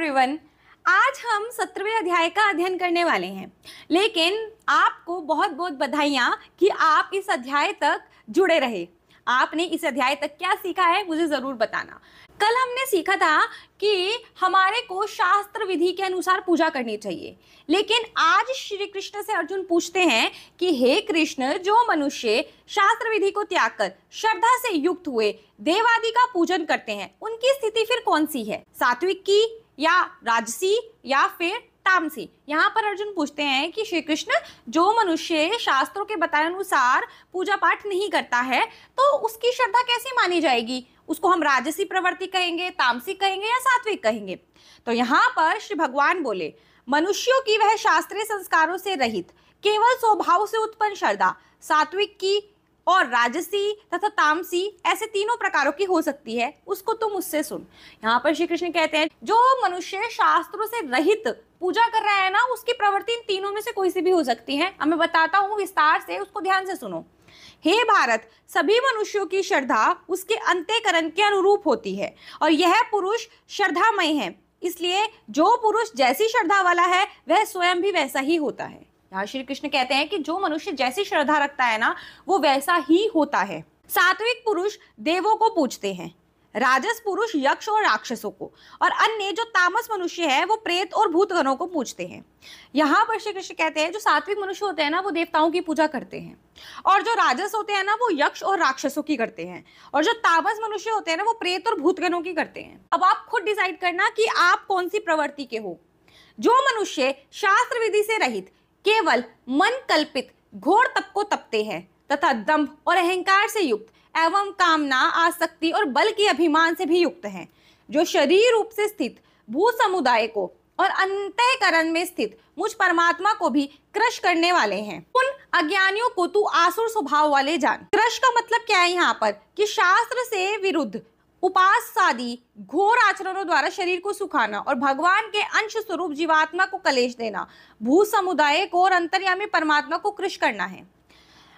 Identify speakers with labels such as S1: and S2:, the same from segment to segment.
S1: Everyone, आज हम 17वें अध्याय का अध्ययन करने वाले हैं। लेकिन आपको बहुत बहुत बधाइयाँ कि आप इस अध्याय तक जुड़े रहे। आपने इस अध्याय तक क्या सीखा है मुझे ज़रूर बताना। कल हमने सीखा था कि हमारे को शास्त्र विधि के अनुसार पूजा करनी चाहिए, लेकिन आज श्री कृष्ण से अर्जुन पूछते हैं कि हे कृष्ण, जो मनुष्य शास्त्र विधि को त्याग कर श्रद्धा से युक्त हुए देवादि का पूजन करते हैं, उनकी स्थिति फिर कौन सी है, सात्विक की या राजसी या फिर तामसी। यहाँ पर अर्जुन पूछते हैं कि श्री कृष्ण, जो मनुष्य शास्त्रों के बताए अनुसार पूजा पाठ नहीं करता है तो उसकी श्रद्धा कैसे मानी जाएगी? उसको हम राजसी प्रवृत्ति कहेंगे, तामसिक कहेंगे या सात्विक कहेंगे? तो यहाँ पर श्री भगवान बोले, मनुष्यों की वह शास्त्रीय संस्कारों से रहित केवल स्वभाव से उत्पन्न श्रद्धा सात्विक की और राजसी तथा तामसी ऐसे तीनों प्रकारों की हो सकती है, उसको तुम मुझसे सुन। यहाँ पर श्री कृष्ण कहते हैं जो मनुष्य शास्त्रों से रहित पूजा कर रहा है ना, उसकी प्रवृत्ति इन तीनों में से कोई सी भी हो सकती है। अब मैं बताता हूँ विस्तार से, उसको ध्यान से सुनो। हे भारत, सभी मनुष्यों की श्रद्धा उसके अंतःकरण के अनुरूप होती है और यह पुरुष श्रद्धामय है, इसलिए जो पुरुष जैसी श्रद्धा वाला है वह स्वयं भी वैसा ही होता है। यहाँ श्री कृष्ण कहते हैं कि जो मनुष्य जैसी श्रद्धा रखता है ना, वो वैसा ही होता है। सात्विक पुरुष देवों को पूजते हैं, राजस पुरुष यक्ष और राक्षसों को, और अन्य जो तामस मनुष्य है वो प्रेत और भूतगणों को पूजते हैं। यहाँ पर श्री कृष्ण कहते हैं जो सात्विक मनुष्य होते हैं ना, वो देवताओं की पूजा करते हैं, और जो राजस होते हैं ना, वो यक्ष और राक्षसों की करते हैं, और जो तामस मनुष्य होते हैं ना, वो प्रेत और भूतगणों की करते हैं। अब आप खुद डिसाइड करना कि आप कौन सी प्रवृत्ति के हो। जो मनुष्य शास्त्र विधि से रहित केवल मन कल्पित घोर तप को तपते हैं तथा दंभ और अहंकार से युक्त एवं कामना, आसक्ति और बल के अभिमान से भी युक्त हैं, जो शरीर रूप से स्थित भू समुदाय को और अंतःकरण में स्थित मुझ परमात्मा को भी क्रश करने वाले हैं, उन अज्ञानियों को तू आसुर स्वभाव वाले जान। क्रश का मतलब क्या है यहाँ पर कि शास्त्र से विरुद्ध उपास आदि घोर आचरणों द्वारा शरीर को सुखाना और भगवान के अंश स्वरूप जीवात्मा को कलेश देना, भू समुदाय को और अंतर्यामी परमात्मा को कृश करना है।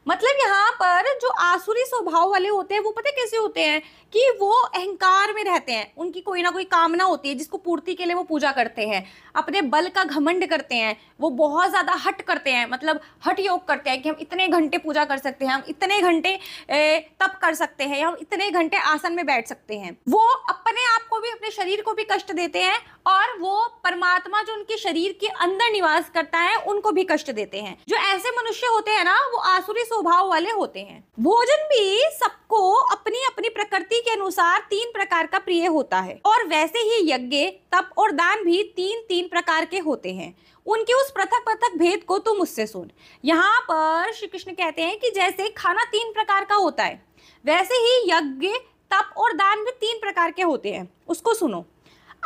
S1: मतलब यहाँ पर जो आसुरी स्वभाव वाले होते हैं वो पता कैसे होते हैं कि वो अहंकार में रहते हैं, उनकी कोई ना कोई कामना होती है जिसको पूर्ति के लिए वो पूजा करते हैं, अपने बल का घमंड करते हैं, वो बहुत ज्यादा हट करते हैं, मतलब हठ योग करते हैं कि हम इतने घंटे पूजा कर सकते हैं, हम इतने घंटे तप कर सकते हैं, हम इतने घंटे आसन में बैठ सकते हैं। वो अपने आप को भी, अपने शरीर को भी कष्ट देते हैं और वो परमात्मा जो उनके शरीर के अंदर निवास करता है उनको भी कष्ट देते हैं। जो ऐसे मनुष्य होते हैं ना, वो आसुरी स्वभाव वाले होते हैं। भोजन भी सबको अपनी अपनी प्रकृति के अनुसार 3 प्रकार का प्रिय होता है, और वैसे ही यज्ञ, तप और दान भी 3 प्रकार के होते हैं। उनके उस पृथक पृथक भेद को तुम मुझसे सुन। यहाँ पर श्री कृष्ण कहते हैं कि जैसे खाना 3 प्रकार का होता है, वैसे ही यज्ञ, तप और दान भी 3 प्रकार के होते हैं। उसको सुनो।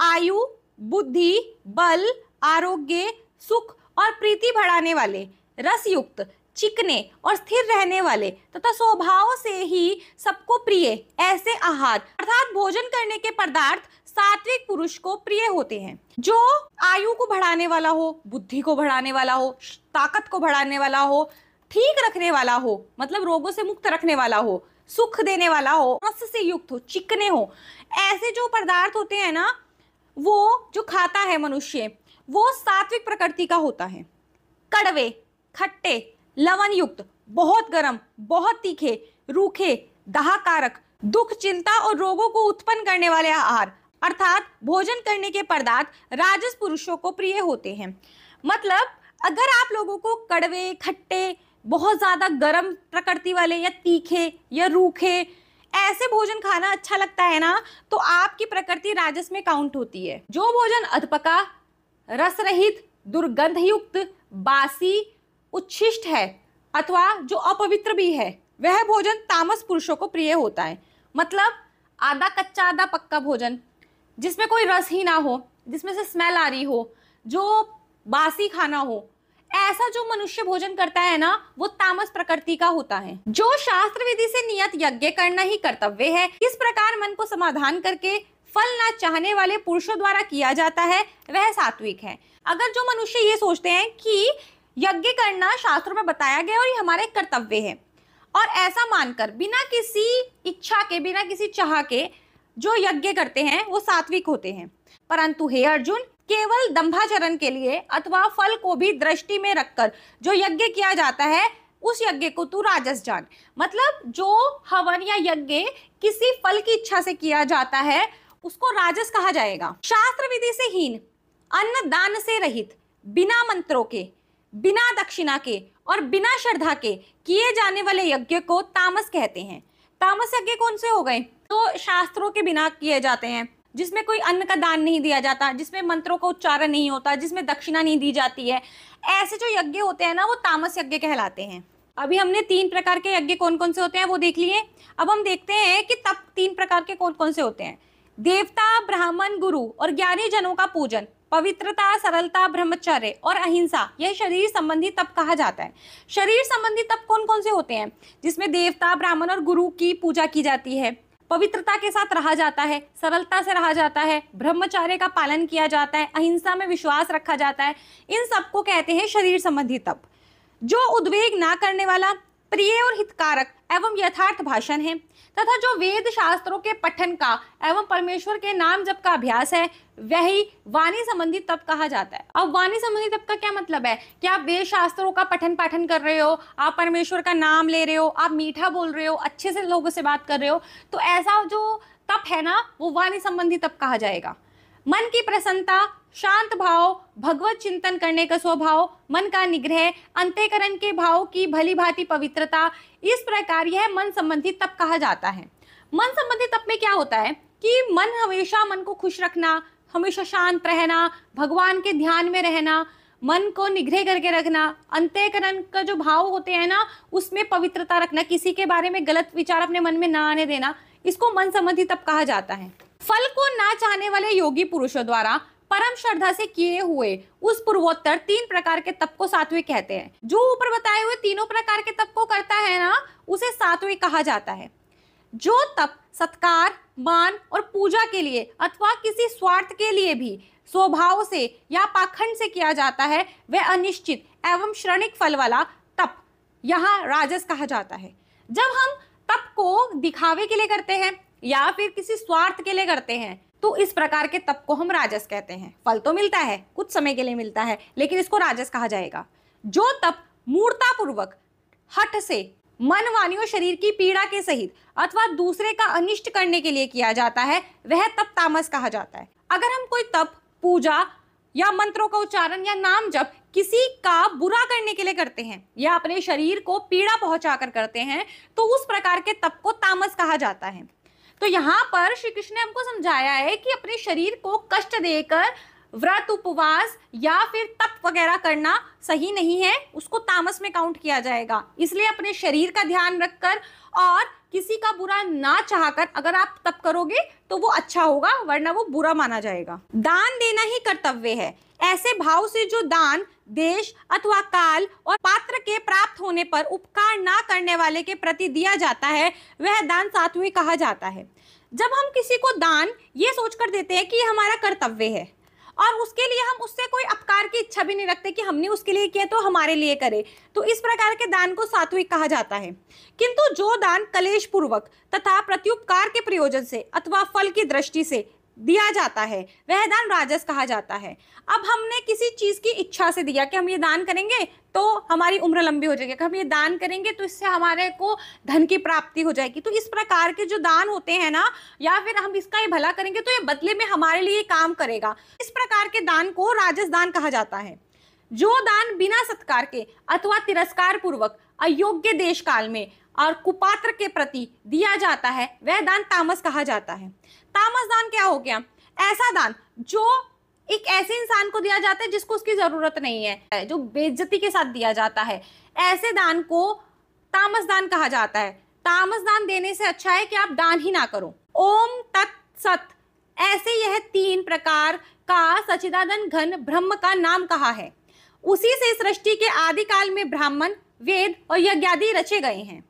S1: आयु, बुद्धि, बल, आरोग्य, सुख और प्रीति बढ़ाने वाले, रसयुक्त, चिकने और स्थिर रहने वाले तथा स्वभाव से ही सबको प्रिय ऐसे आहार अर्थात भोजन करने के पदार्थ सात्विक पुरुष को प्रिय होते हैं। जो आयु को बढ़ाने वाला हो, बुद्धि को बढ़ाने वाला हो, ताकत को बढ़ाने वाला हो, ठीक रखने वाला हो, मतलब रोगों से मुक्त रखने वाला हो, सुख देने वाला हो, रस से युक्त हो, चिकने हो, ऐसे जो पदार्थ होते हैं ना, वो जो खाता है मनुष्य, वो सात्विक प्रकृति का होता है। कड़वे, खट्टे, लवण युक्त, बहुत गर्म, बहुत तीखे, रूखे, दाहकारक, दुख, चिंता और रोगों को उत्पन्न करने वाले आहार अर्थात भोजन करने के पदार्थ राजस पुरुषों को प्रिय होते हैं। मतलब अगर आप लोगों को कड़वे, खट्टे, बहुत ज्यादा गर्म प्रकृति वाले या तीखे या रूखे ऐसे भोजन खाना अच्छा लगता है ना, तो आपकी प्रकृति राजस में काउंट होती है। जो भोजन अधपका, रस रहित, दुर्गंध युक्त, बासी, उच्छिष्ट है अथवा जो अपवित्र भी है, वह भोजन तामस पुरुषों को प्रिय होता है। मतलब आधा कच्चा आधा पक्का भोजन जिसमें कोई रस ही ना हो, जिसमें से स्मेल आ रही हो, जो बासी खाना हो, ऐसा जो मनुष्य भोजन करता है ना, वो तामस प्रकृति का होता है। जो शास्त्र विधि से नियत यज्ञ करना ही कर्तव्य है, इस प्रकार मन को समाधान करके फल ना चाहने वाले पुरुषों द्वारा किया जाता है, वह सात्विक है। अगर जो मनुष्य ये सोचते हैं कि यज्ञ करना शास्त्रों में बताया गया और ये हमारा एक कर्तव्य है, और ऐसा मानकर बिना किसी इच्छा के, बिना किसी चाह के जो यज्ञ करते हैं, वो सात्विक होते हैं। परंतु हे अर्जुन, केवल दंभाचरण के लिए अथवा फल को भी दृष्टि में रखकर जो यज्ञ किया जाता है उस यज्ञ को तू राजस जान। मतलब जो हवन या यज्ञ किसी फल की इच्छा से किया जाता है उसको राजस कहा जाएगा। शास्त्र विधि से हीन, अन्न दान से रहित, बिना मंत्रों के, बिना दक्षिणा के और बिना श्रद्धा के किए जाने वाले यज्ञ को तामस कहते हैं। तामस यज्ञ कौन से हो गए? तो शास्त्रों के बिना किए जाते हैं, जिसमें कोई अन्न का दान नहीं दिया जाता, जिसमें मंत्रों का उच्चारण नहीं होता, जिसमें दक्षिणा नहीं दी जाती है, ऐसे जो यज्ञ होते हैं ना वो तामस यज्ञ कहलाते हैं। अभी हमने 3 प्रकार के यज्ञ कौन कौन से होते हैं वो देख लिए। अब हम देखते हैं कि तप 3 प्रकार के कौन कौन से होते हैं। देवता, ब्राह्मण, गुरु और ज्ञानी जनों का पूजन, पवित्रता, सरलता, ब्रह्मचर्य और अहिंसा, यह शरीर संबंधी तप कहा जाता है। शरीर संबंधी तप कौन कौन से होते हैं? जिसमें देवता, ब्राह्मण और गुरु की पूजा की जाती है, पवित्रता के साथ रहा जाता है, सरलता से रहा जाता है, ब्रह्मचर्य का पालन किया जाता है, अहिंसा में विश्वास रखा जाता है। इन सबको कहते हैं शरीर संबंधी तप। जो उद्वेग ना करने वाला, प्रिय और हितकारक एवं यथार्थ भाषण है तथा जो वेद शास्त्रों के पठन का एवं परमेश्वर के नाम जप का अभ्यास है वही वाणी संबंधी तप कहा जाता है। अब वाणी संबंधी तप का क्या मतलब है कि आप वेद शास्त्रों का पठन पाठन कर रहे हो, आप परमेश्वर का नाम ले रहे हो, आप मीठा बोल रहे हो, अच्छे से लोगों से बात कर रहे हो, तो ऐसा जो तप है ना वो वाणी संबंधी तप कहा जाएगा। मन की प्रसन्नता, शांत भाव, भगवत चिंतन करने का स्वभाव, मन का निग्रह, अंतःकरण के भाव की भली भांति पवित्रता, इस प्रकार यह मन संबंधी तप कहा जाता है। मन संबंधी तप में क्या होता है कि हमेशा मन को खुश रखना, हमेशा शांत रहना, भगवान के ध्यान में रहना, मन को निग्रह करके रखना, अंतःकरण का जो भाव होते हैं ना उसमें पवित्रता रखना, किसी के बारे में गलत विचार अपने मन में ना आने देना, इसको मन संबंधी तप कहा जाता है। फल को ना चाहने वाले योगी पुरुषों द्वारा परम श्रद्धा से किए हुए उस पूर्वोत्तर 3 प्रकार के तप को सात्विक कहते हैं। जो ऊपर बताए हुए तीनों प्रकार के तप को करता है ना उसे सात्विक कहा जाता है। जो तप सत्कार, मान और पूजा के लिए अथवा किसी स्वार्थ के लिए भी स्वभाव से या पाखंड से किया जाता है वह अनिश्चित एवं क्षणिक फल वाला तप यहाँ राजस कहा जाता है। जब हम तप को दिखावे के लिए करते हैं या फिर किसी स्वार्थ के लिए करते हैं तो इस प्रकार के तप को हम राजस कहते हैं। फल तो मिलता है, कुछ समय के लिए मिलता है, लेकिन इसको राजस कहा जाएगा। जो तप मूर्ता पूर्वक हठ से मन, वाणी और शरीर की पीड़ा के सहित अथवा दूसरे का अनिष्ट करने के लिए किया जाता है वह तप तामस कहा जाता है। अगर हम कोई तप, पूजा या मंत्रों का उच्चारण या नाम जप किसी का बुरा करने के लिए करते हैं या अपने शरीर को पीड़ा पहुंचाकर करते हैं तो उस प्रकार के तप को तामस कहा जाता है। तो यहाँ पर श्री कृष्ण ने हमको समझाया है कि अपने शरीर को कष्ट देकर व्रत, उपवास या फिर तप वगैरह करना सही नहीं है, उसको तामस में काउंट किया जाएगा। इसलिए अपने शरीर का ध्यान रखकर और किसी का बुरा ना चाहकर अगर आप तप करोगे तो वो अच्छा होगा, वरना वो बुरा माना जाएगा। दान देना ही कर्तव्य है। ऐसे भाव से जो दान देश अथवा काल और पात्र के प्राप्त होने पर उपकार ना करने वाले के प्रति दिया जाता है वह दान सात्विक कहा जाता है। जब हम किसी को दान ये सोचकर देते हैं कि हमारा कर्तव्य है और उसके लिए हम उससे कोई अपकार की इच्छा भी नहीं रखते कि हमने उसके लिए किया तो हमारे लिए करे, तो इस प्रकार के दान को सात्विक कहा जाता है। किंतु जो दान कलेश पूर्वक तथा प्रत्युपकार के प्रयोजन से अथवा फल की दृष्टि से दिया जाता है वह दान राजस कहा जाता है। अब हमने किसी चीज की इच्छा से दिया कि हम ये दान करेंगे तो हमारी उम्र लंबी हो जाएगी, हम ये दान करेंगे तो इससे हमारे को धन की प्राप्ति हो जाएगी, तो इस प्रकार के जो दान होते हैं ना, या फिर हम इसका ये भला करेंगे तो ये बदले में हमारे लिए काम करेगा, इस प्रकार के दान को राजस दान कहा जाता है। जो दान बिना सत्कार के अथवा तिरस्कार पूर्वक अयोग्य देश काल में और कुपात्र के प्रति दिया जाता है वह दान तामस कहा जाता है। तामस दान क्या हो गया? ऐसा दान जो एक ऐसे इंसान को दिया जाता है जिसको उसकी जरूरत नहीं है, जो बेइज्जती के साथ दिया जाता है, ऐसे दान को तामस दान कहा जाता है। तामस दान देने से अच्छा है कि आप दान ही ना करो। ओम तत्सत, ऐसे यह 3 प्रकार का सच्चिदानंद घन ब्रह्म का नाम कहा है। उसी से सृष्टि के आदि काल में ब्राह्मण, वेद और यज्ञादि रचे गए हैं।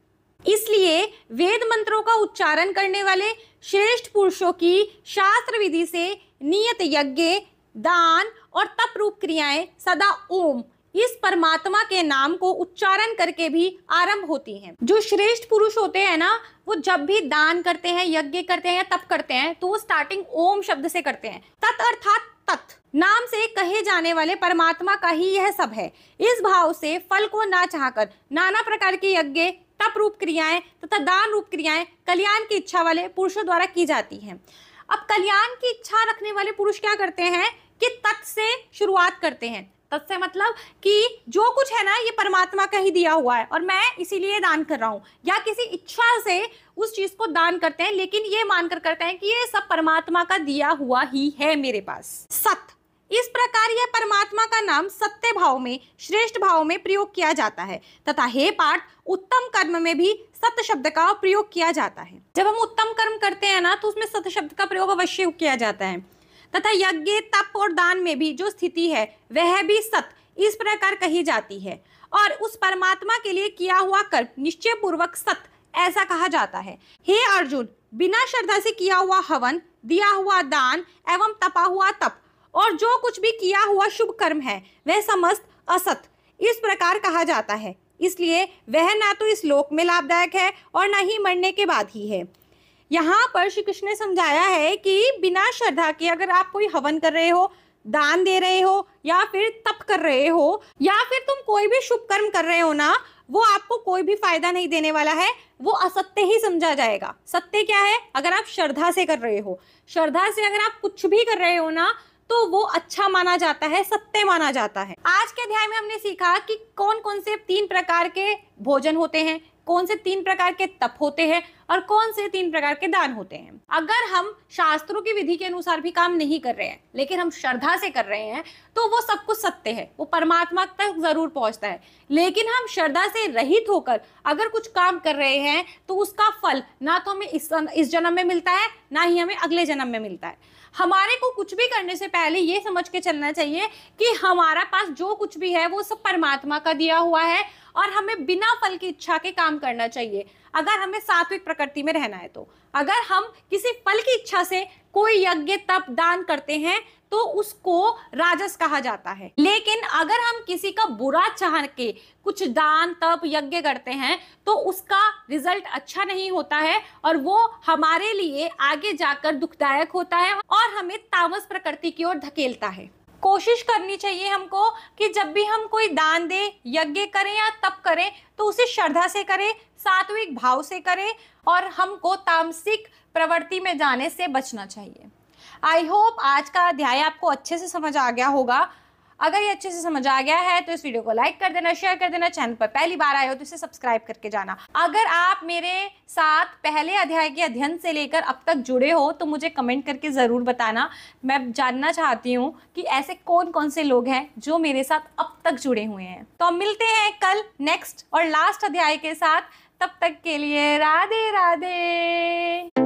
S1: इसलिए वेद मंत्रों का उच्चारण करने वाले श्रेष्ठ पुरुषों की शास्त्र विधि से नियत यज्ञ, दान और तप रूप क्रियाएं सदा ओम इस परमात्मा के नाम को उच्चारण करके भी आरंभ होती हैं। जो श्रेष्ठ पुरुष होते हैं ना, वो जब भी दान करते हैं, यज्ञ करते हैं या तप करते हैं तो वो स्टार्टिंग ओम शब्द से करते हैं। तत् अर्थात तत्, नाम से कहे जाने वाले परमात्मा का ही यह सब है। इस भाव से फल को ना चाहकर नाना प्रकार के यज्ञ, तप रूप क्रियाएं तथा दान रूप क्रियाएं कल्याण की इच्छा वाले पुरुषों द्वारा की जाती हैं। अब कल्याण की इच्छा रखने वाले पुरुष क्या करते हैं कि तत् से शुरुआत करते हैं। तत् से मतलब कि जो कुछ है ना ये परमात्मा का ही दिया हुआ है और मैं इसीलिए दान कर रहा हूँ, या किसी इच्छा से उस चीज को दान करते हैं लेकिन ये मानकर करते हैं कि ये सब परमात्मा का दिया हुआ ही है मेरे पास। सत, इस प्रकार यह परमात्मा का नाम सत्य भाव में, श्रेष्ठ भाव में प्रयोग किया जाता है तथा हे पाठ, उत्तम कर्म में भी सत्य शब्द का प्रयोग किया जाता है। जब हम उत्तम कर्म करते हैं ना तो उसमें सत्य शब्द का प्रयोग अवश्य किया जाता है। तथा यज्ञ, तप और दान में भी जो स्थिति है वह भी सत्य इस प्रकार कही जाती है और उस परमात्मा के लिए किया हुआ कर्म निश्चय पूर्वक सत्य ऐसा कहा जाता है। हे अर्जुन, बिना श्रद्धा से किया हुआ हवन, दिया हुआ दान एवं तपा हुआ तप और जो कुछ भी किया हुआ शुभ कर्म है वह समस्त असत इस प्रकार कहा जाता है। इसलिए वह ना तो इस लोक में लाभदायक है और ना ही मरने के बाद ही है। यहाँ पर श्री कृष्ण ने समझाया है कि बिना श्रद्धा के अगर आप कोई हवन कर रहे हो, दान दे रहे हो या फिर तप कर रहे हो या फिर तुम कोई भी शुभ कर्म कर रहे हो ना, वो आपको कोई भी फायदा नहीं देने वाला है, वो असत्य ही समझा जाएगा। सत्य क्या है? अगर आप श्रद्धा से कर रहे हो, श्रद्धा से अगर आप कुछ भी कर रहे हो ना तो वो अच्छा माना जाता है, सत्य माना जाता है। आज के अध्याय में हमने सीखा कि कौन कौन से 3 प्रकार के भोजन होते हैं, कौन से 3 प्रकार के तप होते हैं और कौन से 3 प्रकार के दान होते हैं। अगर हम शास्त्रों की विधि के अनुसार भी काम नहीं कर रहे हैं लेकिन हम श्रद्धा से कर रहे हैं तो वो सब कुछ सत्य है, वो परमात्मा तक जरूर पहुंचता है। लेकिन हम श्रद्धा से रहित होकर अगर कुछ काम कर रहे हैं तो उसका फल ना तो हमें इस जन्म में मिलता है ना ही हमें अगले जन्म में मिलता है। हमारे को कुछ भी करने से पहले ये समझ के चलना चाहिए कि हमारा पास जो कुछ भी है वो सब परमात्मा का दिया हुआ है और हमें बिना फल की इच्छा के काम करना चाहिए अगर हमें सात्विक प्रकृति में रहना है। तो अगर हम किसी फल की इच्छा से कोई यज्ञ, तप, दान करते हैं तो उसको राजस कहा जाता है। लेकिन अगर हम किसी का बुरा चाह के कुछ दान, तप, यज्ञ करते हैं तो उसका रिजल्ट अच्छा नहीं होता है और वो हमारे लिए आगे जाकर दुखदायक होता है और हमें तामस प्रकृति की ओर धकेलता है। कोशिश करनी चाहिए हमको कि जब भी हम कोई दान दे, यज्ञ करें या तप करें तो उसे श्रद्धा से करें, सात्विक भाव से करें और हमको तामसिक प्रवृत्ति में जाने से बचना चाहिए। आई होप आज का अध्याय आपको अच्छे से समझ आ गया होगा। अगर ये अच्छे से समझ आ गया है तो इस वीडियो को लाइक कर देना, शेयर कर देना, चैनल पर पहली बार आए हो तो इसे सब्सक्राइब करके जाना। अगर आप मेरे साथ पहले अध्याय के अध्ययन से लेकर अब तक जुड़े हो तो मुझे कमेंट करके ज़रूर बताना। मैं जानना चाहती हूँ कि ऐसे कौन कौन से लोग हैं जो मेरे साथ अब तक जुड़े हुए हैं। तो हम मिलते हैं कल नेक्स्ट और लास्ट अध्याय के साथ। तब तक के लिए राधे राधे।